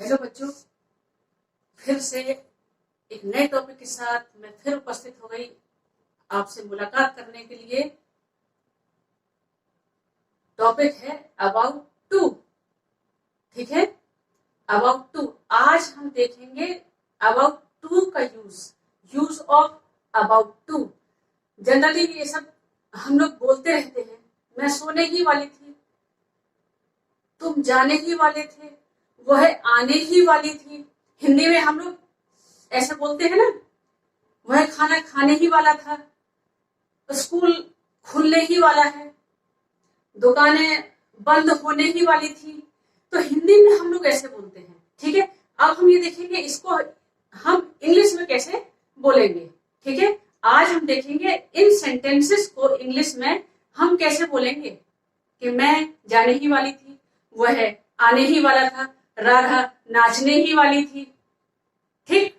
Hello बच्चों, फिर से एक नए टॉपिक के साथ मैं फिर उपस्थित हो गई आपसे मुलाकात करने के लिए। टॉपिक है अबाउट टू। ठीक है, अबाउट टू। आज हम देखेंगे अबाउट टू का use of about to. Generally ये सब हम लोग बोलते रहते हैं, मैं सोने ही वाली थी, तुम जाने ही वाले थे, वह आने ही वाली थी। हिंदी में हम लोग ऐसे बोलते हैं ना, वह खाना खाने ही वाला था, स्कूल खुलने ही वाला है, दुकानें बंद होने ही वाली थी। तो हिंदी में हम लोग ऐसे बोलते हैं। ठीक है, अब हम ये देखेंगे इसको हम इंग्लिश में कैसे बोलेंगे। ठीक है, आज हम देखेंगे इन सेंटेंसेस को इंग्लिश में हम कैसे बोलेंगे कि मैं जाने ही वाली थी, वह आने ही वाला था, राधा नाचने ही वाली थी। ठीक,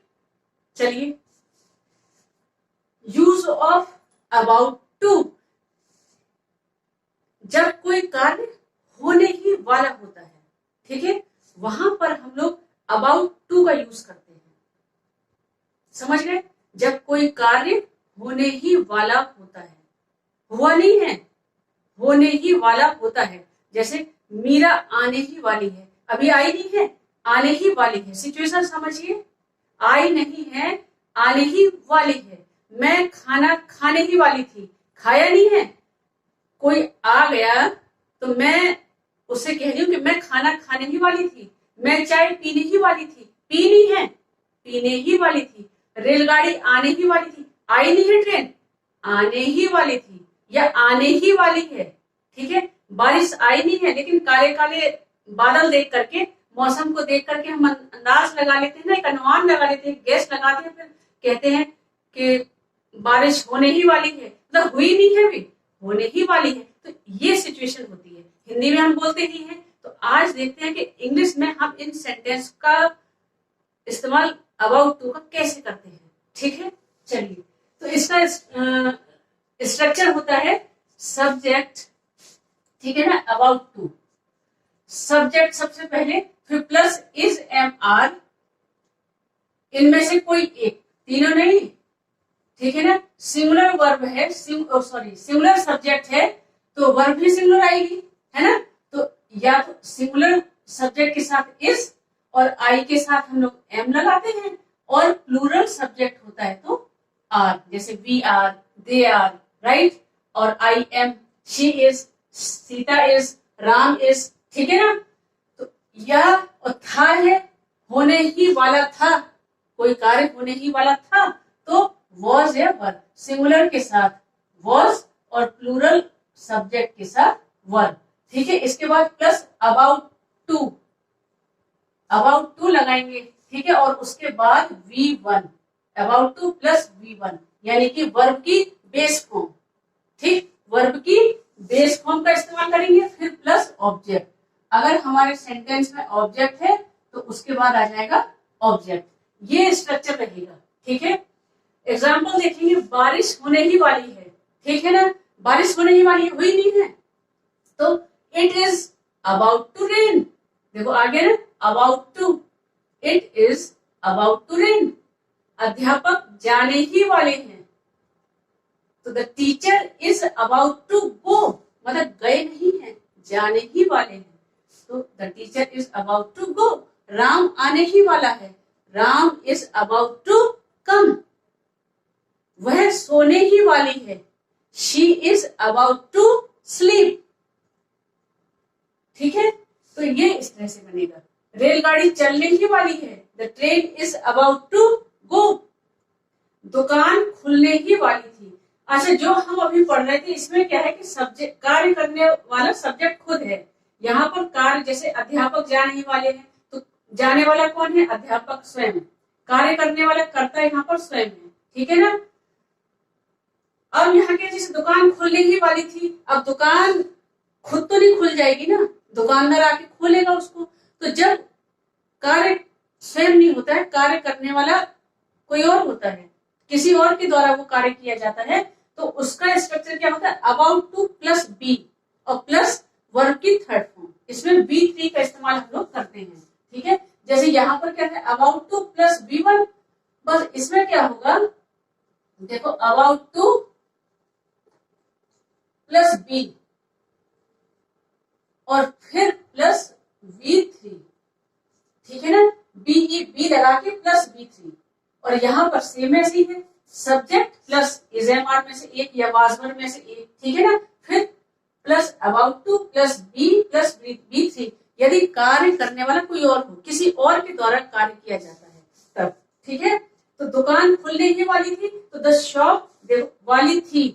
चलिए, यूज ऑफ अबाउट टू। जब कोई कार्य होने ही वाला होता है, ठीक है, वहां पर हम लोग अबाउट टू का यूज करते हैं। समझ गए? जब कोई कार्य होने ही वाला होता है, हुआ नहीं है, होने ही वाला होता है। जैसे मीरा आने ही वाली है, अभी आई नहीं है, आने ही वाली है। सिचुएशन समझिए, आई नहीं है, आने ही वाली है। मैं खाना खाने ही वाली थी, खाया नहीं है। कोई आ गया तो मैं उससे कह रही हूं कि मैं खाना खाने ही वाली थी। मैं चाय पीने ही वाली थी, पीनी है, पीने ही वाली थी। रेलगाड़ी आने ही वाली थी, आई नहीं है ट्रेन, आने ही वाली थी या आने ही वाली है। ठीक है, बारिश आई नहीं है, लेकिन काले काले बादल देख करके, मौसम को देख करके हम अंदाज लगा लेते हैं ना, एक अनुमान लगा लेते हैं, गैस लगाते हैं, फिर कहते हैं कि बारिश होने ही वाली है, मतलब हुई नहीं है, भी होने ही वाली है। तो ये सिचुएशन होती है। हिंदी में हम बोलते ही हैं। तो आज देखते हैं कि इंग्लिश में हम इन सेंटेंस का इस्तेमाल अबाउट टू का कैसे करते हैं। ठीक है, चलिए, तो इसका स्ट्रक्चर होता है सब्जेक्ट, ठीक है ना, अबाउट टू। सब्जेक्ट सबसे पहले, फिर प्लस इज एम आर, इनमें से कोई एक, तीनों नहीं, ठीक है ना। सिंगुलर वर्ब है, सिंगुलर सब्जेक्ट है तो वर्ब भी सिंगुलर आएगी, है ना। तो या तो सिंगुलर सब्जेक्ट के साथ इज और आई के साथ हम लोग एम लगाते हैं, और प्लूरल सब्जेक्ट होता है तो आर, जैसे we are, they are, right, और I am, she is, Sita is, Ram is, ठीक है ना। तो यह और था है, होने ही वाला था, कोई कार्य होने ही वाला था तो वॉज या वर, सिंगुलर के साथ वॉज और प्लूरल सब्जेक्ट के साथ वर। ठीक है, इसके बाद plus about to, about to लगाएंगे, ठीक है, और उसके बाद V1, about to plus V1, यानी कि वर्ब की बेस फॉर्म। ठीक, वर्ब की बेस फॉर्म का इस्तेमाल करेंगे, फिर प्लस ऑब्जेक्ट। अगर हमारे सेंटेंस में ऑब्जेक्ट है तो उसके बाद आ जाएगा ऑब्जेक्ट। ये स्ट्रक्चर रहेगा। ठीक है, एग्जाम्पल देखेंगे, बारिश होने ही वाली है, ठीक है ना, बारिश होने ही वाली हुई नहीं है, तो it is about to rain. देखो आगे ना, about to, it is about to rain. अध्यापक जाने ही वाले हैं, तो the teacher is about to go, मतलब गए नहीं है, जाने ही वाले हैं, तो the teacher is about to go. Ram आने ही वाला है, Ram is about to come. वह सोने ही वाली है, she is about to sleep. ठीक है, तो ये इस तरह से बनेगा। रेलगाड़ी चलने ही वाली है, the train is about to go. दुकान खुलने ही वाली थी। अच्छा, जो हम अभी पढ़ रहे थे इसमें क्या है कि सब्जेक्ट, कार्य करने वाला सब्जेक्ट खुद है। यहाँ पर कार्य, जैसे अध्यापक जाने ही वाले हैं, तो जाने वाला कौन है? अध्यापक स्वयं। कार्य करने वाला कर्ता यहाँ पर स्वयं है, ठीक है ना। अब यहाँ के जैसे दुकान खुलने ही वाली थी, अब दुकान खुद तो नहीं खुल जाएगी ना, दुकानदार आके खोलेगा उसको। तो जब कार्य स्वयं नहीं होता है, कार्य करने वाला कोई और होता है, किसी और के द्वारा वो कार्य किया जाता है, तो उसका स्ट्रक्चर क्या होता है? अबाउट टू प्लस बी और प्लस वर्ब की थर्ड फॉर्म। इसमें बी3 का इस्तेमाल हम लोग करते हैं। ठीक है, जैसे यहाँ पर क्या है, अबाउट टू प्लस V1, बस इसमें क्या होगा, देखो अबाउट टू प्लस B और फिर प्लस V3, ठीक है ना, बी लगा के प्लस V3, और यहाँ पर सेम ऐसे ही है, subject plus is am are में से एक या वाज वन में से एक, ठीक है ना, फिर plus about to plus B plus V3, यदि कार्य करने वाला कोई और हो, किसी और के द्वारा कार्य किया जाता है तब, ठीक है। तो दुकान खुलने ही वाली थी, तो द शॉप वाली थी,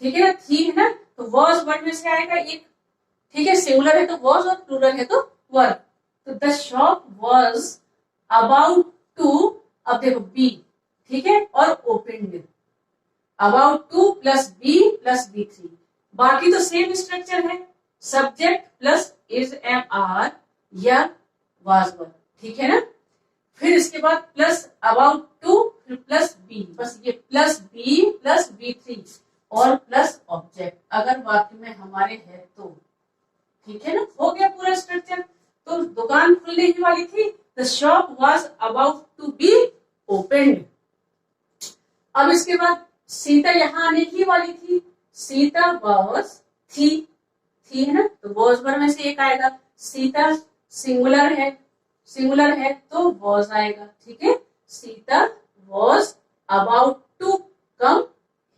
ठीक है ना, थी है ना, तो वॉज वर्ड में से आएगा एक, ठीक है, सिंगुलर है तो वॉज और प्लूरल है तो वर, तो the shop was about to, अब देखो बी, ठीक है, और open about to plus B plus V3, बाकी तो सेम स्ट्रक्चर है, subject plus is am are या वाज वन, ठीक है ना, फिर इसके बाद प्लस अबाउट टू फिर प्लस B, बस ये प्लस B प्लस V3 और प्लस ऑब्जेक्ट अगर वाक्य में हमारे है तो, ठीक है ना, हो गया पूरा स्ट्रक्चर। तो दुकान खुलने ही वाली थी, the shop was about to be opened. अब इसके बाद सीता यहाँ आने ही वाली थी, सीता वॉज थी है ना, तो वॉज वर्ड में से एक आएगा, सीता सिंगुलर है तो वॉज आएगा, ठीक है, Sita was about to come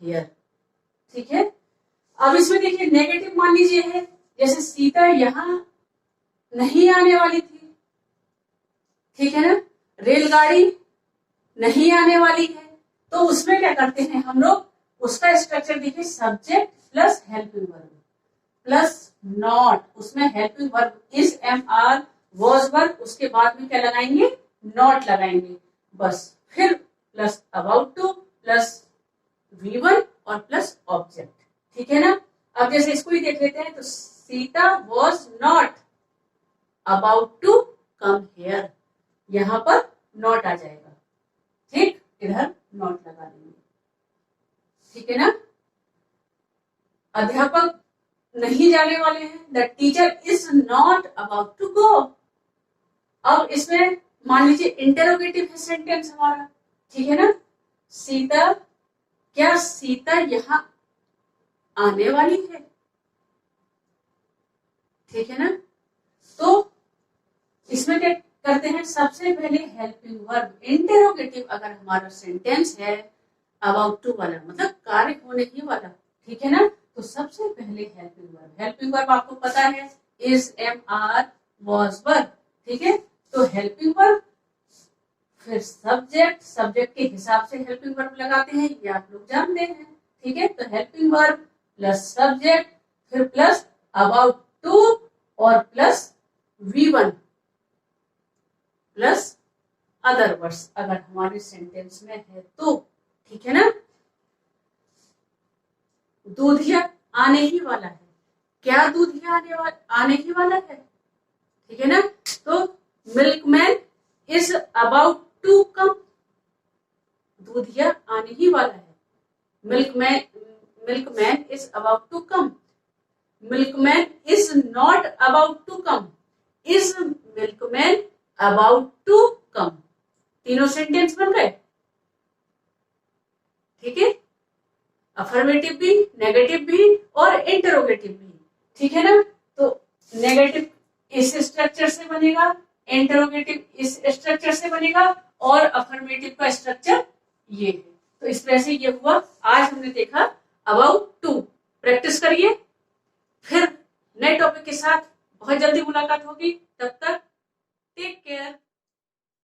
here, ठीक है। अब इसमें देखिए नेगेटिव मान लीजिए है, जैसे सीता यहाँ नहीं आने वाली थी, ठीक है ना, रेलगाड़ी नहीं आने वाली है, तो उसमें क्या करते हैं हम लोग, उसका स्ट्रक्चर देखिए, subject plus helping verb plus not, उसमें helping verb is am are was verb, उसके बाद में क्या लगाएंगे, नॉट लगाएंगे, बस फिर plus about to plus V1 और प्लस ऑब्जेक्ट, ठीक है ना। अब जैसे इसको ही देख लेते हैं, तो Sita was not about to come here, यहां पर नॉट आ जाएगा, ठीक, इधर नॉट लगा देंगे, ठीक है ना। अध्यापक नहीं जाने वाले हैं, the teacher is not about to go. अब इसमें मान लीजिए इंटेरोगेटिव है सेंटेंस हमारा, ठीक है ना, सीता, क्या सीता यहाँ आने वाली है, ठीक है ना, तो इसमें क्या करते हैं, सबसे पहले हेल्पिंग वर्ब, इंटेरोगेटिव अगर हमारा सेंटेंस है अबाउट टू वाला, मतलब कार्य होने ही वाला, ठीक है ना, तो सबसे पहले हेल्पिंग वर्ब आपको पता है is am are was verb, ठीक है, तो हेल्पिंग वर्ब फिर सब्जेक्ट के हिसाब से हेल्पिंग वर्ब लगाते हैं, ये आप लोग जानते हैं, ठीक है, तो हेल्पिंग वर्ब प्लस सब्जेक्ट फिर प्लस अबाउट टू और plus V1 plus other words अगर हमारे सेंटेंस में है तो, ठीक है ना। दूधिया आने ही वाला है, क्या दूधिया आने ही वाला है, ठीक है ना, तो milkman is about to come, दूधिया आने ही वाला है, milkman is about to come, milkman is not about to come, is milkman about to come, तीनों सेंटेंस बन गए, ठीक है, अफर्मेटिव भी, नेगेटिव भी और इंटरोगेटिव भी, ठीक है ना। तो नेगेटिव इस स्ट्रक्चर से बनेगा, इंटरोगेटिव इस स्ट्रक्चर से बनेगा और अफर्मेटिव का स्ट्रक्चर ये है। तो इस तरह से ये हुआ, आज हमने देखा अबाउट टू। प्रैक्टिस करिए, फिर नए टॉपिक के साथ बहुत जल्दी मुलाकात होगी, तब तक टेक केयर।